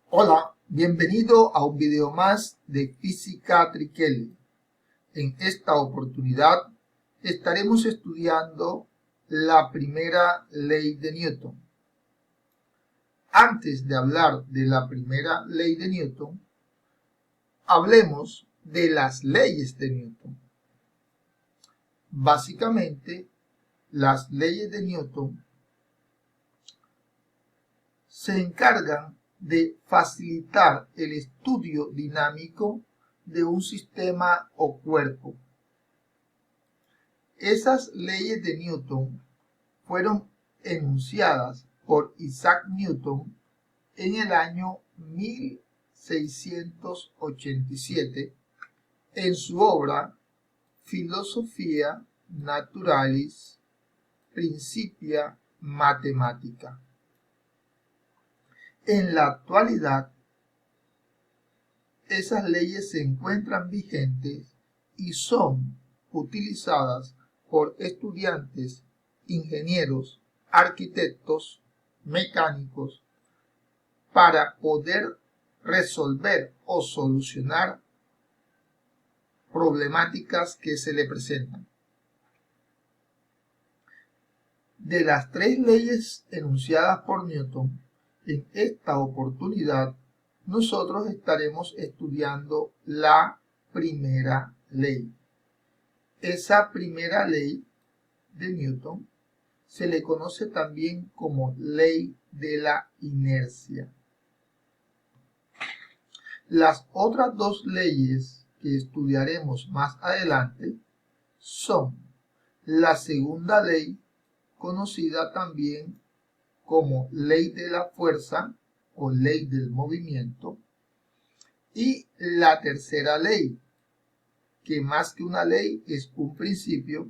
Hola, bienvenido a un video más de Física Triquelli. En esta oportunidad estaremos estudiando la primera ley de Newton. Antes de hablar de la primera ley de Newton, hablemos de las leyes de Newton. Básicamente, las leyes de Newton se encargan de facilitar el estudio dinámico de un sistema o cuerpo. Esas leyes de Newton fueron enunciadas por Isaac Newton en el año 1687 en su obra Philosophia Naturalis Principia Mathematica. En la actualidad, esas leyes se encuentran vigentes y son utilizadas por estudiantes, ingenieros, arquitectos, mecánicos, para poder resolver o solucionar problemáticas que se le presentan. De las tres leyes enunciadas por Newton, en esta oportunidad nosotros estaremos estudiando la primera ley. Esa primera ley de Newton se le conoce también como ley de la inercia. Las otras dos leyes que estudiaremos más adelante son la segunda ley, conocida también como ley de la fuerza o ley del movimiento, y la tercera ley, que más que una ley es un principio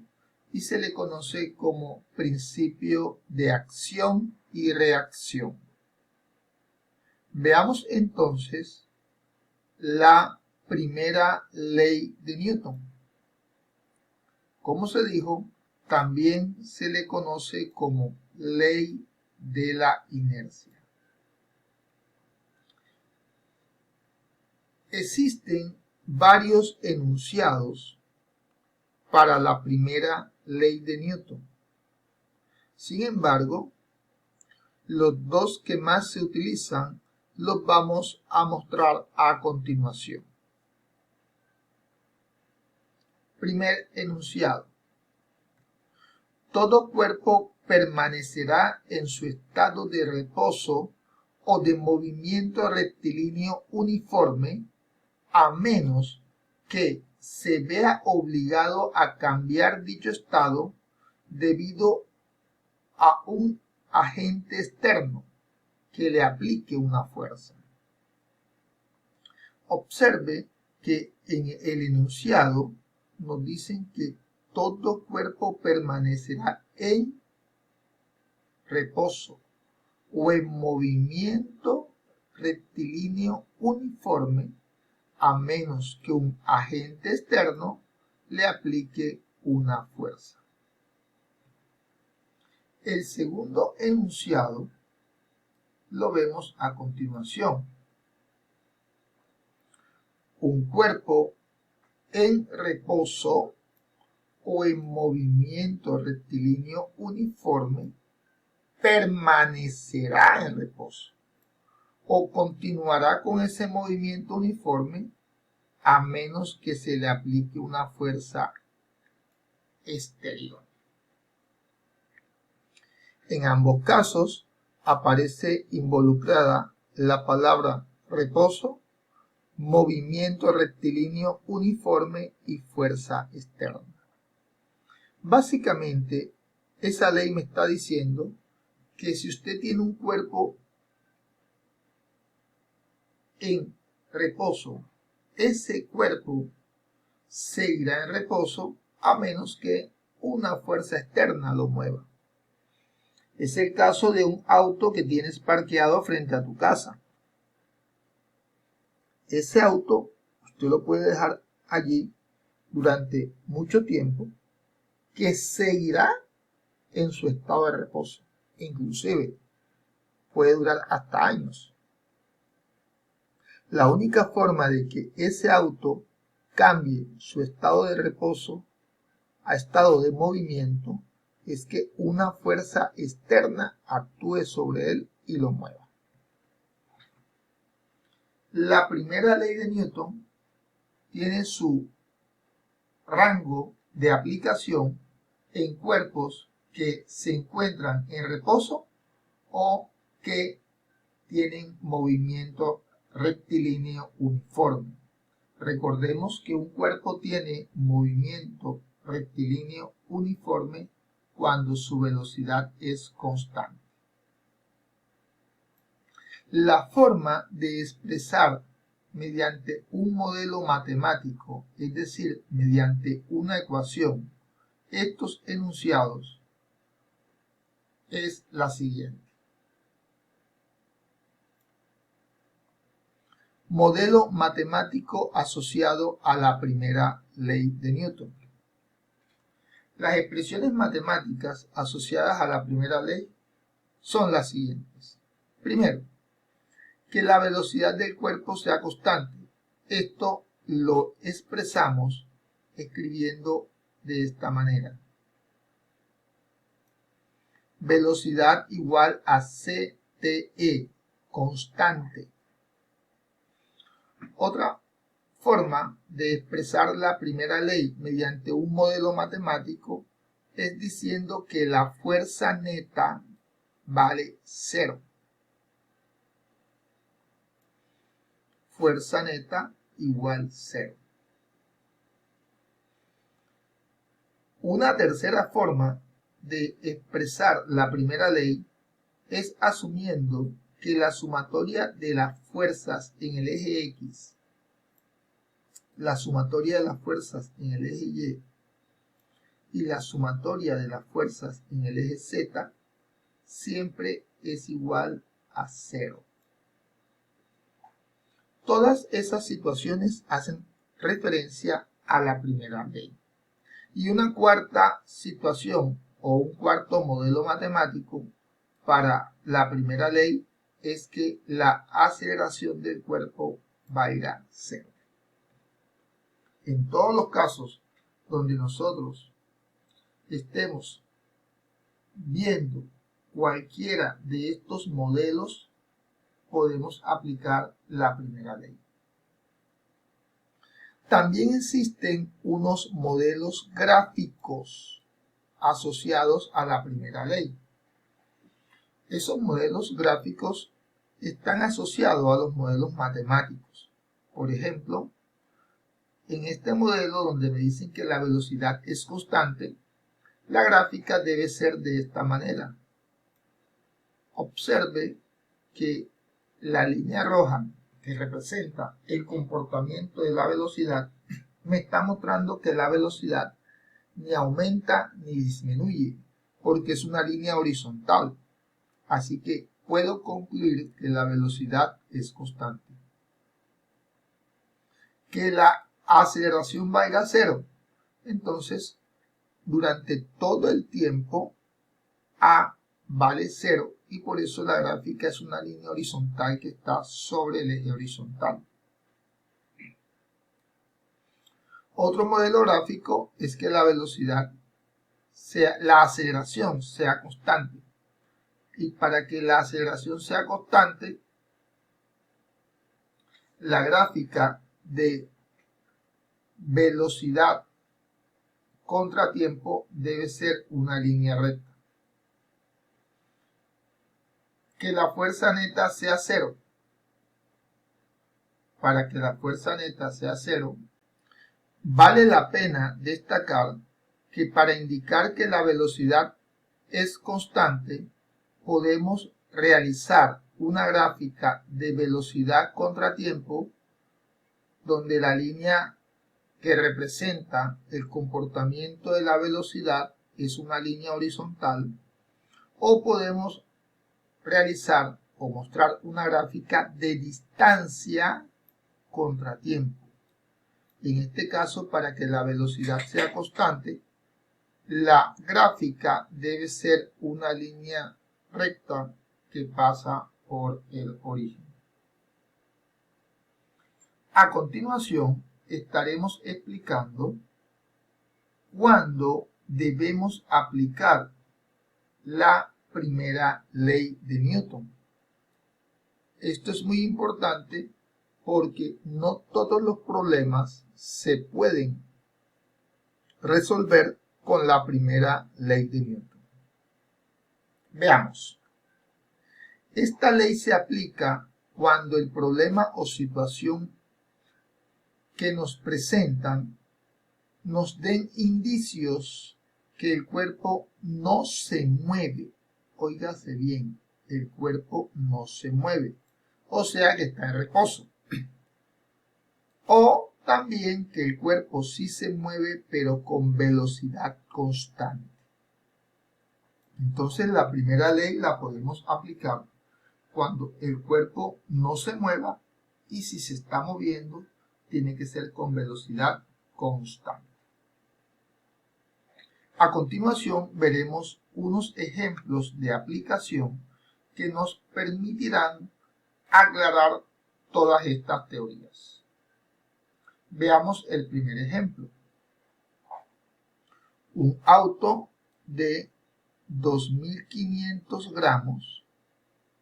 y se le conoce como principio de acción y reacción. Veamos entonces la primera ley de Newton. Como se dijo, también se le conoce como ley de la inercia. Existen varios enunciados para la primera ley de Newton. Sin embargo, los dos que más se utilizan los vamos a mostrar a continuación. Primer enunciado. Todo cuerpo permanecerá en su estado de reposo o de movimiento rectilíneo uniforme a menos que se vea obligado a cambiar dicho estado debido a un agente externo que le aplique una fuerza. Observe que en el enunciado nos dicen que todo cuerpo permanecerá en reposo o en movimiento rectilíneo uniforme a menos que un agente externo le aplique una fuerza. El segundo enunciado lo vemos a continuación. Un cuerpo en reposo o en movimiento rectilíneo uniforme permanecerá en reposo o continuará con ese movimiento uniforme a menos que se le aplique una fuerza exterior. En ambos casos aparece involucrada la palabra reposo, movimiento rectilíneo uniforme y fuerza externa. Básicamente, esa ley me está diciendo que si usted tiene un cuerpo en reposo, ese cuerpo seguirá en reposo a menos que una fuerza externa lo mueva. Es el caso de un auto que tienes parqueado frente a tu casa. Ese auto usted lo puede dejar allí durante mucho tiempo, que seguirá en su estado de reposo. Inclusive puede durar hasta años. La única forma de que ese auto cambie su estado de reposo a estado de movimiento es que una fuerza externa actúe sobre él y lo mueva. La primera ley de Newton tiene su rango de aplicación en cuerpos que se encuentran en reposo o que tienen movimiento rectilíneo uniforme. Recordemos que un cuerpo tiene movimiento rectilíneo uniforme cuando su velocidad es constante. La forma de expresar mediante un modelo matemático, es decir, mediante una ecuación, estos enunciados es la siguiente. Modelo matemático asociado a la primera ley de Newton. Las expresiones matemáticas asociadas a la primera ley son las siguientes. Primero, que la velocidad del cuerpo sea constante. Esto lo expresamos escribiendo de esta manera. Velocidad igual a CTE, constante. Otra forma de expresar la primera ley mediante un modelo matemático es diciendo que la fuerza neta vale 0. Fuerza neta igual 0. Una tercera forma de expresar la primera ley es asumiendo que la sumatoria de las fuerzas en el eje X, la sumatoria de las fuerzas en el eje Y y la sumatoria de las fuerzas en el eje Z siempre es igual a 0. Todas esas situaciones hacen referencia a la primera ley. Y una cuarta situación o un cuarto modelo matemático para la primera ley es que la aceleración del cuerpo va a ir a 0. En todos los casos donde nosotros estemos viendo cualquiera de estos modelos, podemos aplicar la primera ley. También existen unos modelos gráficos asociados a la primera ley. Esos modelos gráficos están asociados a los modelos matemáticos. Por ejemplo, en este modelo donde me dicen que la velocidad es constante, la gráfica debe ser de esta manera. Observe que la línea roja que representa el comportamiento de la velocidad me está mostrando que la velocidad ni aumenta ni disminuye porque es una línea horizontal. Así que puedo concluir que la velocidad es constante. Que la aceleración va a ir a 0. Entonces, durante todo el tiempo, A vale 0 y por eso la gráfica es una línea horizontal que está sobre el eje horizontal. Otro modelo gráfico es que la aceleración sea constante. Y para que la aceleración sea constante, la gráfica de velocidad contra tiempo debe ser una línea recta. Que la fuerza neta sea 0. Para que la fuerza neta sea 0, vale la pena destacar que para indicar que la velocidad es constante, podemos realizar una gráfica de velocidad contra tiempo donde la línea que representa el comportamiento de la velocidad es una línea horizontal, o podemos realizar o mostrar una gráfica de distancia contra tiempo. En este caso, para que la velocidad sea constante, la gráfica debe ser una línea recta que pasa por el origen. A continuación, estaremos explicando cuándo debemos aplicar la primera ley de Newton. Esto es muy importante porque no todos los problemas se pueden resolver con la primera ley de Newton. Veamos. Esta ley se aplica cuando el problema o situación que nos presentan nos den indicios que el cuerpo no se mueve. Óigase bien, el cuerpo no se mueve, o sea que está en reposo. O también que el cuerpo sí se mueve, pero con velocidad constante. Entonces la primera ley la podemos aplicar cuando el cuerpo no se mueva y si se está moviendo tiene que ser con velocidad constante. A continuación veremos unos ejemplos de aplicación que nos permitirán aclarar todas estas teorías. Veamos el primer ejemplo. Un auto de 2.500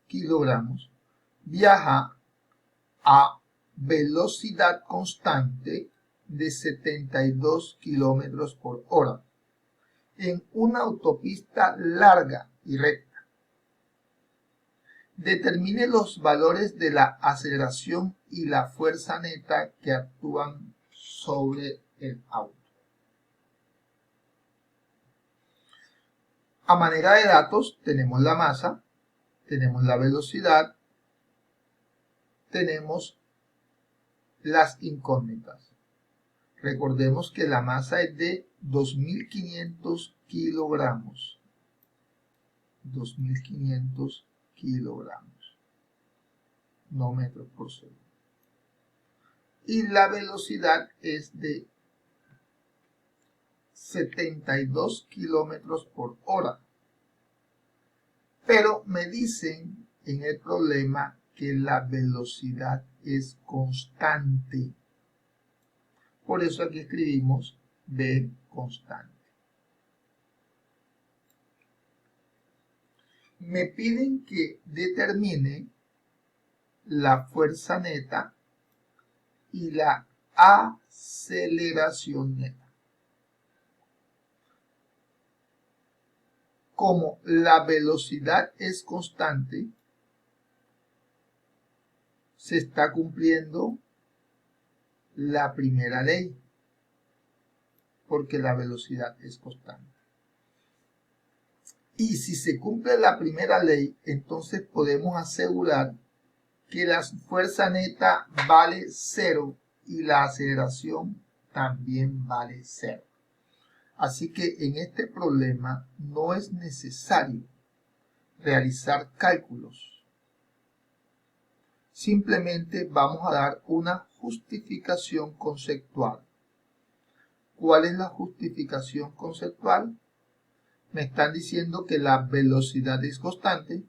kilogramos viaja a velocidad constante de 72 kilómetros por hora en una autopista larga y recta. Determine los valores de la aceleración y la fuerza neta que actúan sobre el auto. A manera de datos tenemos la masa, tenemos la velocidad, tenemos las incógnitas. Recordemos que la masa es de 2.500 kilogramos. 2.500 kilogramos. No metros por segundo. Y la velocidad es de 72 kilómetros por hora. Pero me dicen en el problema que la velocidad es constante. Por eso aquí escribimos v constante. Me piden que determine la fuerza neta y la aceleración neta. Como la velocidad es constante, se está cumpliendo la primera ley, porque la velocidad es constante. Y si se cumple la primera ley, entonces podemos asegurar que la fuerza neta vale 0 y la aceleración también vale 0. Así que en este problema no es necesario realizar cálculos. Simplemente vamos a dar una justificación conceptual. ¿Cuál es la justificación conceptual? Me están diciendo que la velocidad es constante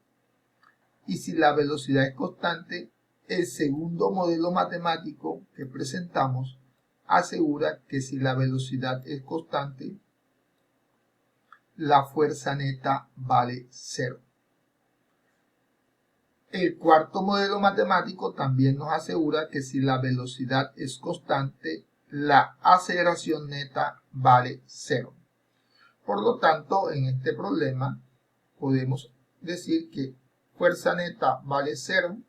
y si la velocidad es constante, el segundo modelo matemático que presentamos asegura que si la velocidad es constante, la fuerza neta vale 0. El cuarto modelo matemático también nos asegura que si la velocidad es constante, la aceleración neta vale 0. Por lo tanto, en este problema podemos decir que fuerza neta vale 0,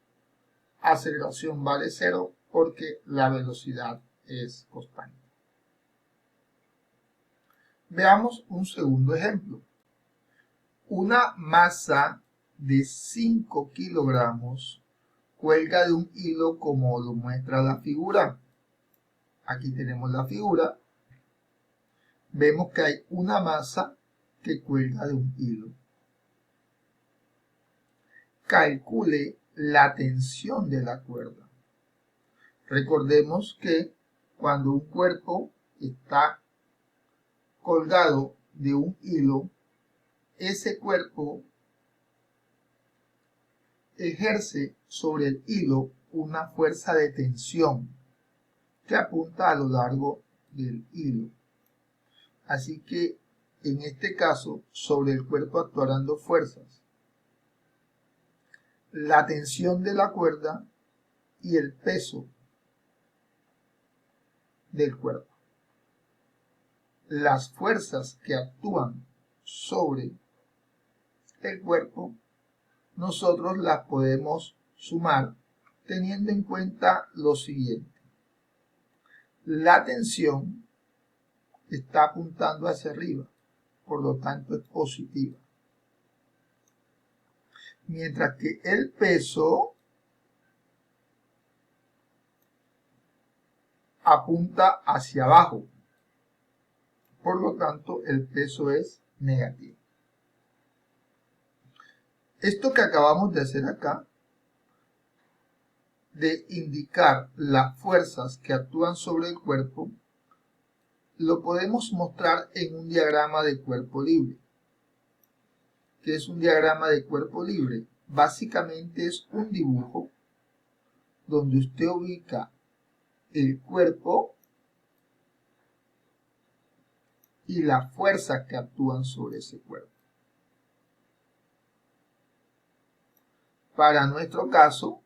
aceleración vale 0 porque la velocidad es constante. Veamos un segundo ejemplo. Una masa de 5 kilogramos cuelga de un hilo como lo muestra la figura. Aquí tenemos la figura. Vemos que hay una masa que cuelga de un hilo. Calcule la tensión de la cuerda. Recordemos que cuando un cuerpo está colgado de un hilo, ese cuerpo ejerce sobre el hilo una fuerza de tensión que apunta a lo largo del hilo. Así que en este caso, sobre el cuerpo actuarán dos fuerzas: la tensión de la cuerda y el peso del cuerpo. Las fuerzas que actúan sobre el cuerpo, nosotros las podemos sumar teniendo en cuenta lo siguiente. La tensión está apuntando hacia arriba, por lo tanto es positiva. Mientras que el peso apunta hacia abajo, por lo tanto el peso es negativo. Esto que acabamos de hacer acá, de indicar las fuerzas que actúan sobre el cuerpo, lo podemos mostrar en un diagrama de cuerpo libre. ¿Qué es un diagrama de cuerpo libre? Básicamente es un dibujo donde usted ubica el cuerpo y las fuerzas que actúan sobre ese cuerpo. Para nuestro caso,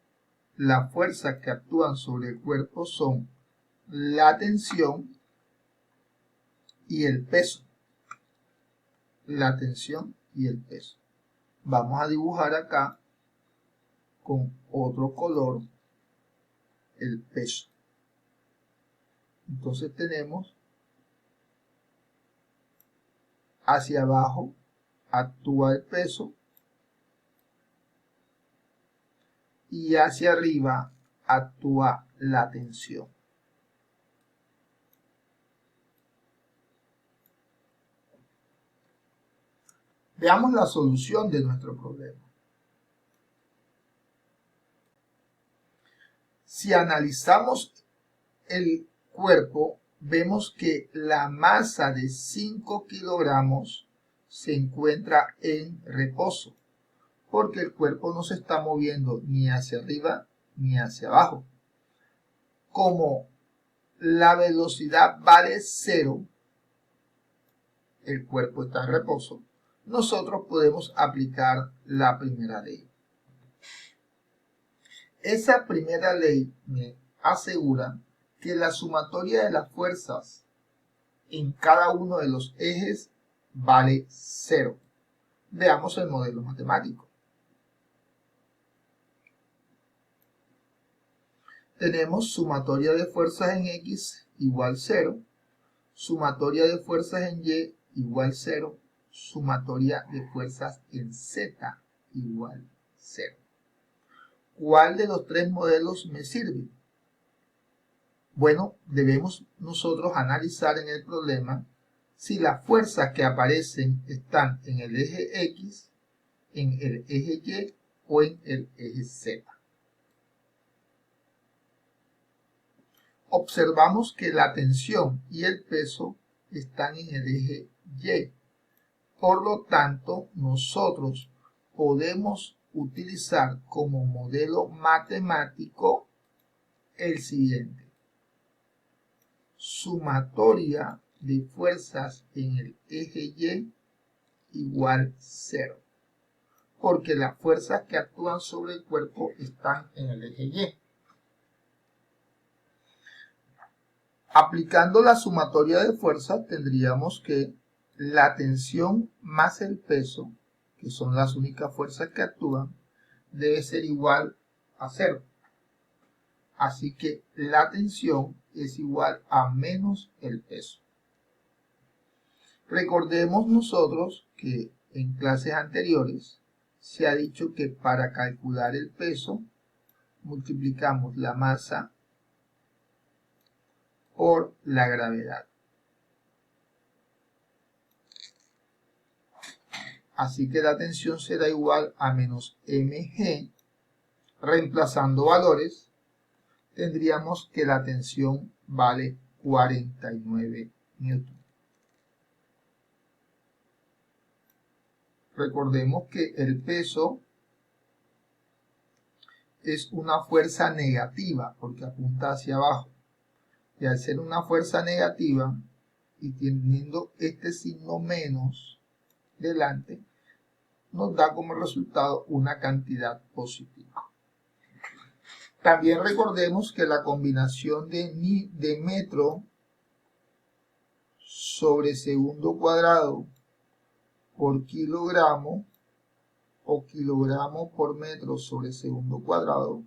las fuerzas que actúan sobre el cuerpo son la tensión y el peso. La tensión y el peso. Vamos a dibujar acá con otro color el peso. Entonces tenemos hacia abajo actúa el peso y hacia arriba actúa la tensión. Veamos la solución de nuestro problema. Si analizamos el cuerpo, vemos que la masa de 5 kilogramos se encuentra en reposo, porque el cuerpo no se está moviendo ni hacia arriba ni hacia abajo. Como la velocidad vale 0, el cuerpo está en reposo, nosotros podemos aplicar la primera ley. Esa primera ley me asegura que la sumatoria de las fuerzas en cada uno de los ejes vale 0. Veamos el modelo matemático. Tenemos sumatoria de fuerzas en X igual 0, sumatoria de fuerzas en Y igual 0, sumatoria de fuerzas en Z igual 0. ¿Cuál de los tres modelos me sirve? Bueno, debemos nosotros analizar en el problema si las fuerzas que aparecen están en el eje X, en el eje Y o en el eje Z. Observamos que la tensión y el peso están en el eje Y. Por lo tanto, nosotros podemos utilizar como modelo matemático el siguiente. Sumatoria de fuerzas en el eje Y igual 0. Porque las fuerzas que actúan sobre el cuerpo están en el eje Y. Aplicando la sumatoria de fuerzas, tendríamos que la tensión más el peso, que son las únicas fuerzas que actúan, debe ser igual a 0. Así que la tensión es igual a menos el peso. Recordemos nosotros que en clases anteriores se ha dicho que para calcular el peso multiplicamos la masa por la gravedad. Así que la tensión será igual a menos mg. Reemplazando valores, tendríamos que la tensión vale 49 newton. Recordemos que el peso es una fuerza negativa porque apunta hacia abajo. Y al ser una fuerza negativa y teniendo este signo menos delante, nos da como resultado una cantidad positiva. También recordemos que la combinación de metro sobre segundo cuadrado por kilogramo o kilogramo por metro sobre segundo cuadrado,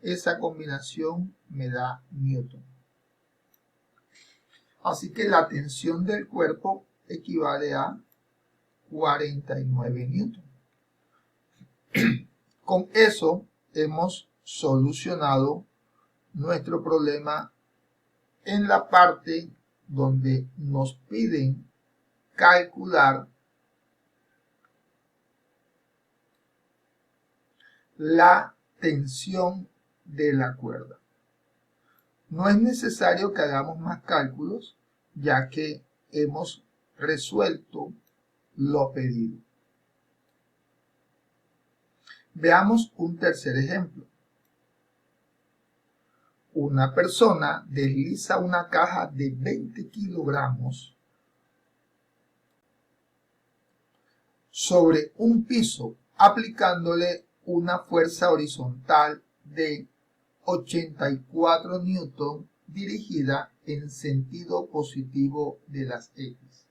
esa combinación me da newton. Así que la tensión del cuerpo equivale a 49 newton. Con eso hemos solucionado nuestro problema en la parte donde nos piden calcular la tensión de la cuerda. No es necesario que hagamos más cálculos, ya que hemos resuelto lo pedido. Veamos un tercer ejemplo. Una persona desliza una caja de 20 kilogramos sobre un piso aplicándole una fuerza horizontal de 84 newton dirigida en sentido positivo de las X.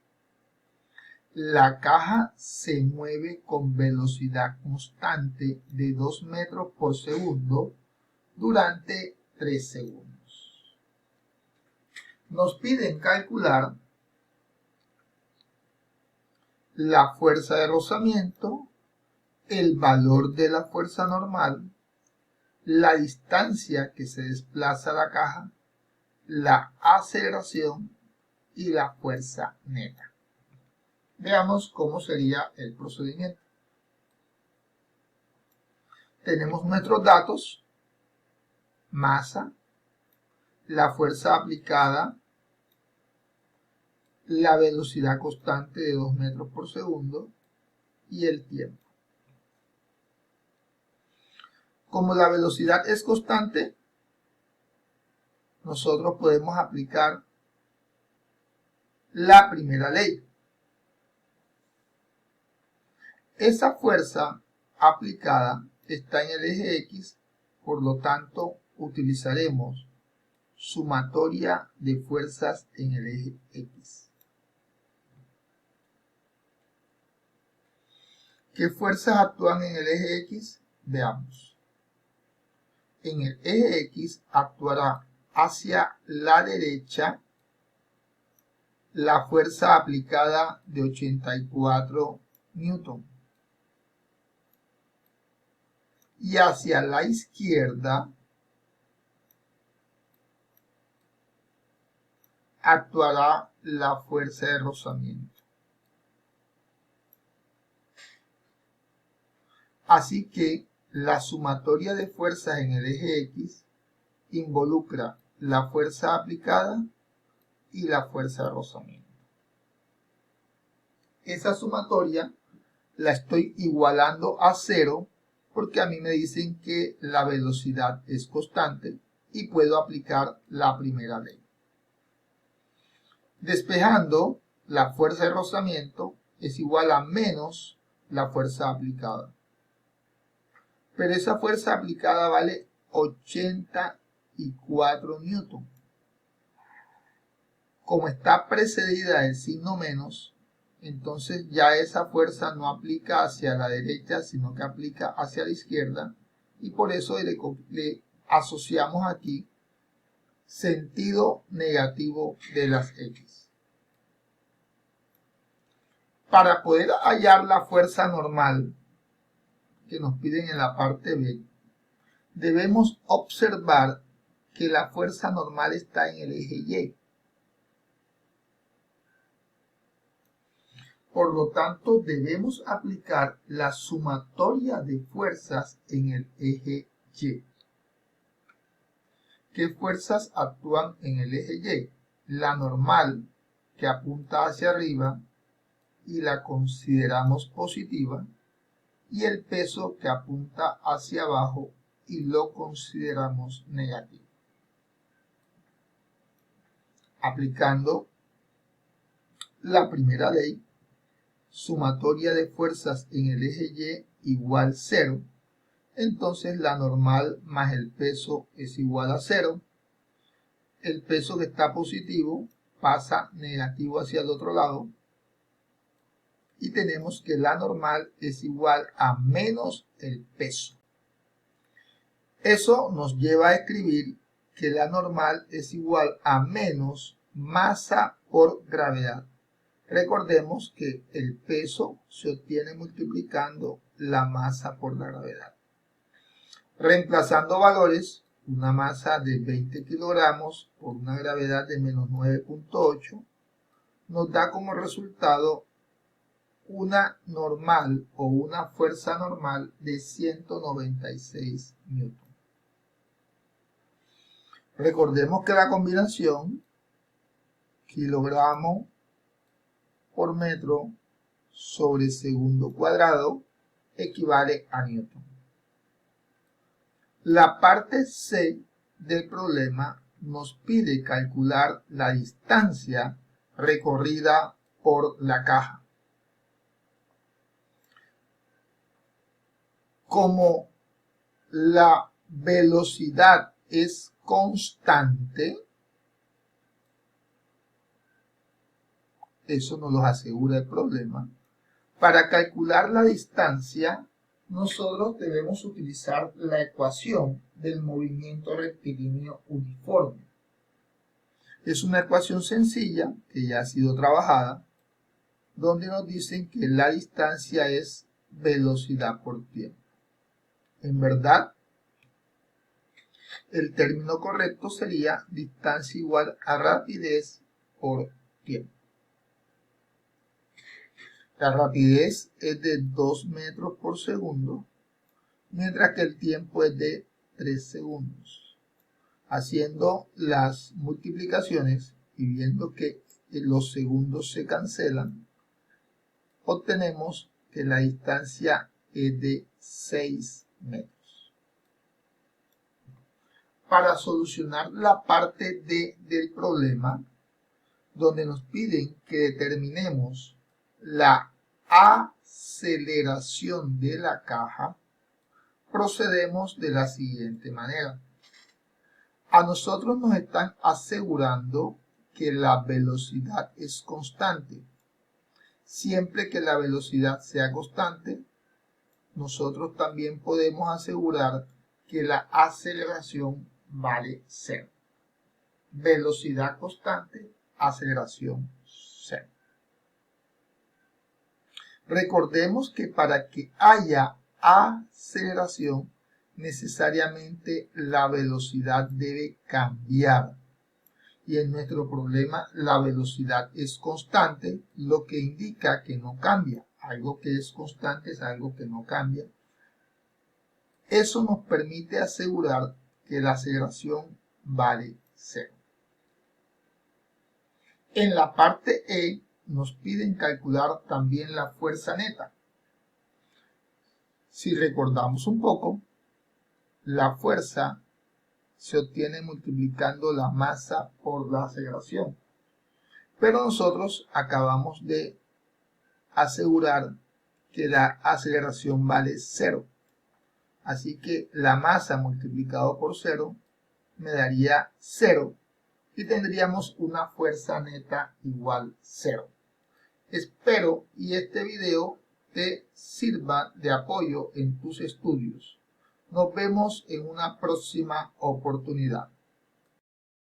La caja se mueve con velocidad constante de 2 metros por segundo durante 3 segundos. Nos piden calcular la fuerza de rozamiento, el valor de la fuerza normal, la distancia que se desplaza la caja, la aceleración y la fuerza neta. Veamos cómo sería el procedimiento. Tenemos nuestros datos: masa, la fuerza aplicada, la velocidad constante de 2 metros por segundo y el tiempo. Como la velocidad es constante, nosotros podemos aplicar la primera ley. Esa fuerza aplicada está en el eje X, por lo tanto utilizaremos sumatoria de fuerzas en el eje X. ¿Qué fuerzas actúan en el eje X? Veamos. En el eje X actuará hacia la derecha la fuerza aplicada de 84 newton y hacia la izquierda actuará la fuerza de rozamiento. Así que la sumatoria de fuerzas en el eje X involucra la fuerza aplicada y la fuerza de rozamiento. Esa sumatoria la estoy igualando a 0 porque a mí me dicen que la velocidad es constante y puedo aplicar la primera ley. Despejando, la fuerza de rozamiento es igual a menos la fuerza aplicada. Pero esa fuerza aplicada vale 84 newton. Como está precedida del signo menos, entonces ya esa fuerza no aplica hacia la derecha, sino que aplica hacia la izquierda, y por eso le asociamos aquí sentido negativo de las X. Para poder hallar la fuerza normal que nos piden en la parte B, debemos observar que la fuerza normal está en el eje Y. Por lo tanto, debemos aplicar la sumatoria de fuerzas en el eje Y. ¿Qué fuerzas actúan en el eje Y? La normal, que apunta hacia arriba y la consideramos positiva, y el peso, que apunta hacia abajo y lo consideramos negativo. Aplicando la primera ley, sumatoria de fuerzas en el eje Y igual 0, entonces la normal más el peso es igual a 0. El peso que está positivo pasa negativo hacia el otro lado y tenemos que la normal es igual a menos el peso. Eso nos lleva a escribir que la normal es igual a menos masa por gravedad. Recordemos que el peso se obtiene multiplicando la masa por la gravedad. Reemplazando valores, una masa de 20 kilogramos por una gravedad de menos 9.8 nos da como resultado una normal o una fuerza normal de 196 newton. Recordemos que la combinación kilogramo por metro sobre segundo cuadrado equivale a newton. La parte C del problema nos pide calcular la distancia recorrida por la caja. Como la velocidad es constante, eso nos lo asegura el problema. Para calcular la distancia, nosotros debemos utilizar la ecuación del movimiento rectilíneo uniforme. Es una ecuación sencilla que ya ha sido trabajada, donde nos dicen que la distancia es velocidad por tiempo. En verdad, el término correcto sería distancia igual a rapidez por tiempo. La rapidez es de 2 metros por segundo, mientras que el tiempo es de 3 segundos. Haciendo las multiplicaciones y viendo que los segundos se cancelan, obtenemos que la distancia es de 6 metros. Para solucionar la parte D del problema, donde nos piden que determinemos la aceleración de la caja, procedemos de la siguiente manera. A nosotros nos están asegurando que la velocidad es constante. Siempre que la velocidad sea constante, nosotros también podemos asegurar que la aceleración vale 0. Velocidad constante, aceleración 0. Recordemos que para que haya aceleración, necesariamente la velocidad debe cambiar. Y en nuestro problema la velocidad es constante, lo que indica que no cambia. Algo que es constante es algo que no cambia. Eso nos permite asegurar que la aceleración vale 0. En la parte E nos piden calcular también la fuerza neta. Si recordamos un poco, la fuerza se obtiene multiplicando la masa por la aceleración. Pero nosotros acabamos de asegurar que la aceleración vale 0. Así que la masa multiplicado por 0 me daría 0 y tendríamos una fuerza neta igual 0. Espero y este video te sirva de apoyo en tus estudios. Nos vemos en una próxima oportunidad.